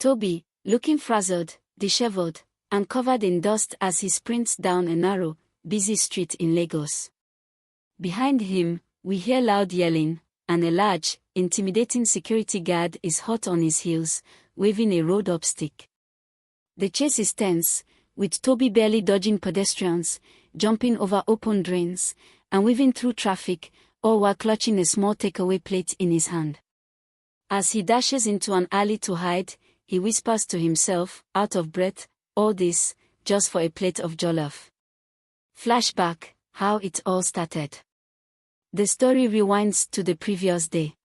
Tobi, looking frazzled, disheveled, and covered in dust as he sprints down a narrow, busy street in Lagos. Behind him, we hear loud yelling, and a large, intimidating security guard is hot on his heels, waving a rolled-up stick. The chase is tense, with Tobi barely dodging pedestrians, jumping over open drains, and weaving through traffic, all while clutching a small takeaway plate in his hand. As he dashes into an alley to hide, he whispers to himself, out of breath, all this, just for a plate of jollof. Flashback, how it all started. The story rewinds to the previous day.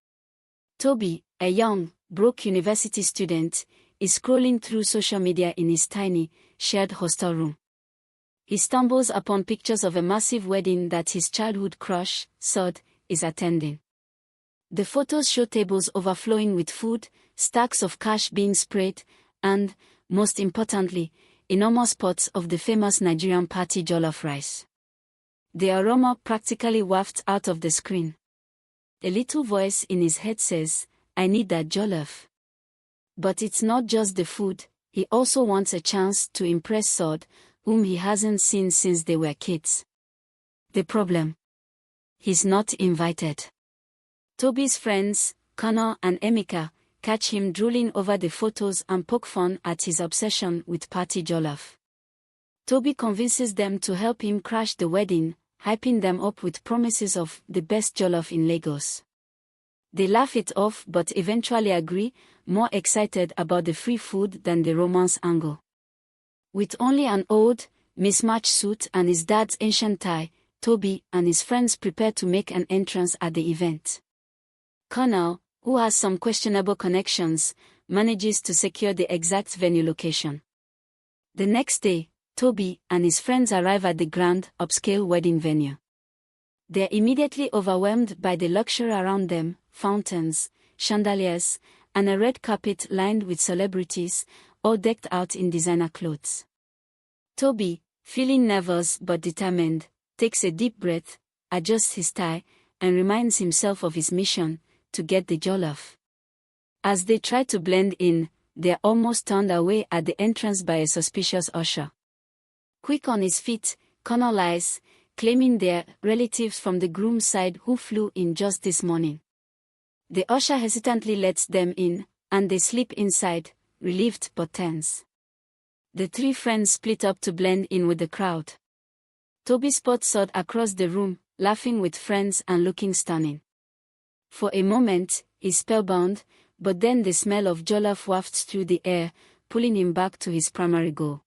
Tobi, a young, broke university student, is scrolling through social media in his tiny, shared hostel room. He stumbles upon pictures of a massive wedding that his childhood crush, Sade, is attending. The photos show tables overflowing with food, stacks of cash being sprayed, and, most importantly, enormous pots of the famous Nigerian party jollof rice. The aroma practically wafts out of the screen. A little voice in his head says, "I need that jollof." But it's not just the food, he also wants a chance to impress Sade, whom he hasn't seen since they were kids. The problem? He's not invited. Tobi's friends, Connor and Emeka, catch him drooling over the photos and poke fun at his obsession with party jollof. Tobi convinces them to help him crash the wedding, hyping them up with promises of the best jollof in Lagos. They laugh it off but eventually agree, more excited about the free food than the romance angle. With only an old, mismatched suit and his dad's ancient tie, Tobi and his friends prepare to make an entrance at the event. Connor, who has some questionable connections, manages to secure the exact venue location. The next day, Tobi and his friends arrive at the grand, upscale wedding venue. They're immediately overwhelmed by the luxury around them, fountains, chandeliers, and a red carpet lined with celebrities, all decked out in designer clothes. Tobi, feeling nervous but determined, takes a deep breath, adjusts his tie, and reminds himself of his mission, to get the jollof. As they try to blend in, they're almost turned away at the entrance by a suspicious usher. Quick on his feet, Connor lies, claiming they're relatives from the groom's side who flew in just this morning. The usher hesitantly lets them in, and they slip inside, relieved but tense. The three friends split up to blend in with the crowd. Tobi spots Sade across the room, laughing with friends and looking stunning. For a moment, he's spellbound, but then the smell of jollof wafts through the air, pulling him back to his primary goal.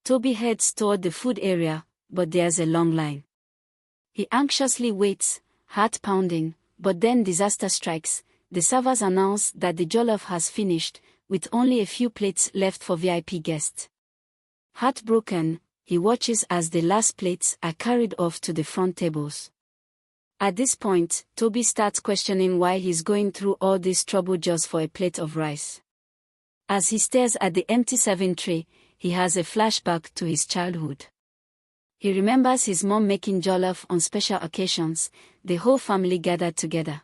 Tobi heads toward the food area, but there's a long line. He anxiously waits, heart pounding, but then disaster strikes. The servers announce that the jollof has finished, with only a few plates left for VIP guests. Heartbroken, he watches as the last plates are carried off to the front tables. At this point, Tobi starts questioning why he's going through all this trouble just for a plate of rice. As he stares at the empty serving tray, he has a flashback to his childhood. He remembers his mom making jollof on special occasions, the whole family gathered together.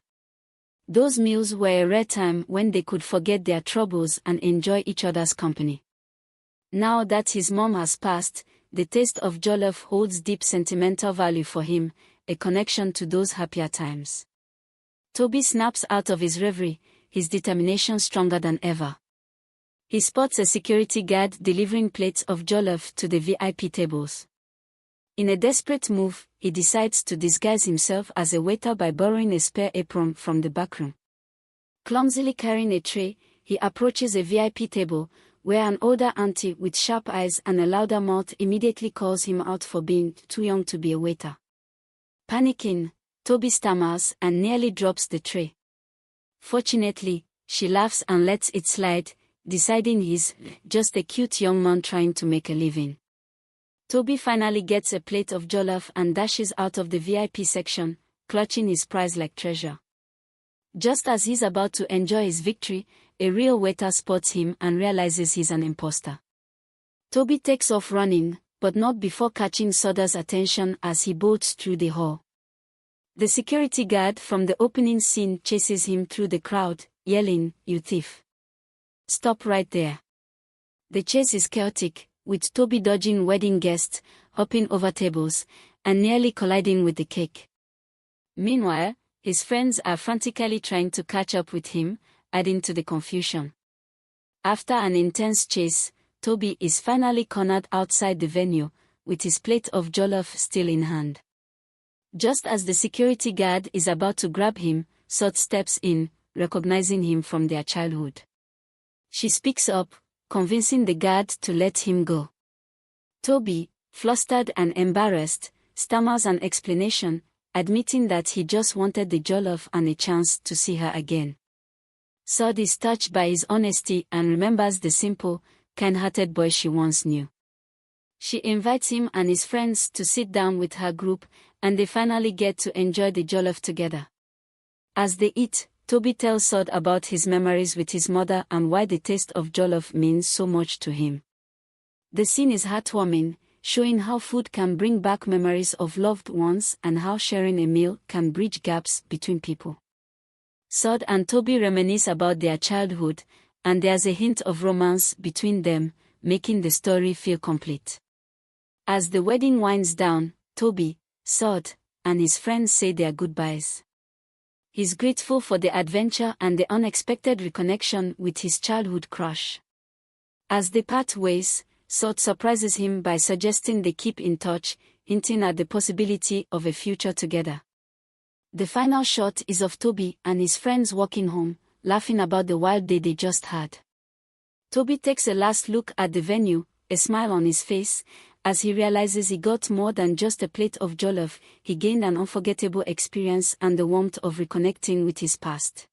Those meals were a rare time when they could forget their troubles and enjoy each other's company. Now that his mom has passed, the taste of jollof holds deep sentimental value for him, a connection to those happier times. Tobi snaps out of his reverie, his determination stronger than ever. He spots a security guard delivering plates of jollof to the VIP tables. In a desperate move, he decides to disguise himself as a waiter by borrowing a spare apron from the backroom. Clumsily carrying a tray, he approaches a VIP table, where an older auntie with sharp eyes and a louder mouth immediately calls him out for being too young to be a waiter. Panicking, Tobi stammers and nearly drops the tray. Fortunately, she laughs and lets it slide, deciding he's just a cute young man trying to make a living. Tobi finally gets a plate of jollof and dashes out of the VIP section, clutching his prize like treasure. Just as he's about to enjoy his victory, a real waiter spots him and realizes he's an imposter. Tobi takes off running, but not before catching Sade's attention as he bolts through the hall. The security guard from the opening scene chases him through the crowd, yelling, "You thief!" Stop right there. The chase is chaotic, with Tobi dodging wedding guests, hopping over tables, and nearly colliding with the cake. Meanwhile, his friends are frantically trying to catch up with him, adding to the confusion. After an intense chase, Tobi is finally cornered outside the venue, with his plate of jollof still in hand. Just as the security guard is about to grab him, Sade steps in, recognizing him from their childhood. She speaks up, convincing the guard to let him go. Tobi, flustered and embarrassed, stammers an explanation, admitting that he just wanted the jollof and a chance to see her again. Sade is touched by his honesty and remembers the simple, kind-hearted boy she once knew. She invites him and his friends to sit down with her group, and they finally get to enjoy the jollof together. As they eat, Tobi tells Sade about his memories with his mother and why the taste of jollof means so much to him. The scene is heartwarming, showing how food can bring back memories of loved ones and how sharing a meal can bridge gaps between people. Sade and Tobi reminisce about their childhood, and there's a hint of romance between them, making the story feel complete. As the wedding winds down, Tobi, Sade, and his friends say their goodbyes. He's grateful for the adventure and the unexpected reconnection with his childhood crush. As they part ways, Sade surprises him by suggesting they keep in touch, hinting at the possibility of a future together. The final shot is of Tobi and his friends walking home, laughing about the wild day they just had. Tobi takes a last look at the venue, a smile on his face, as he realizes he got more than just a plate of jollof. He gained an unforgettable experience and the warmth of reconnecting with his past.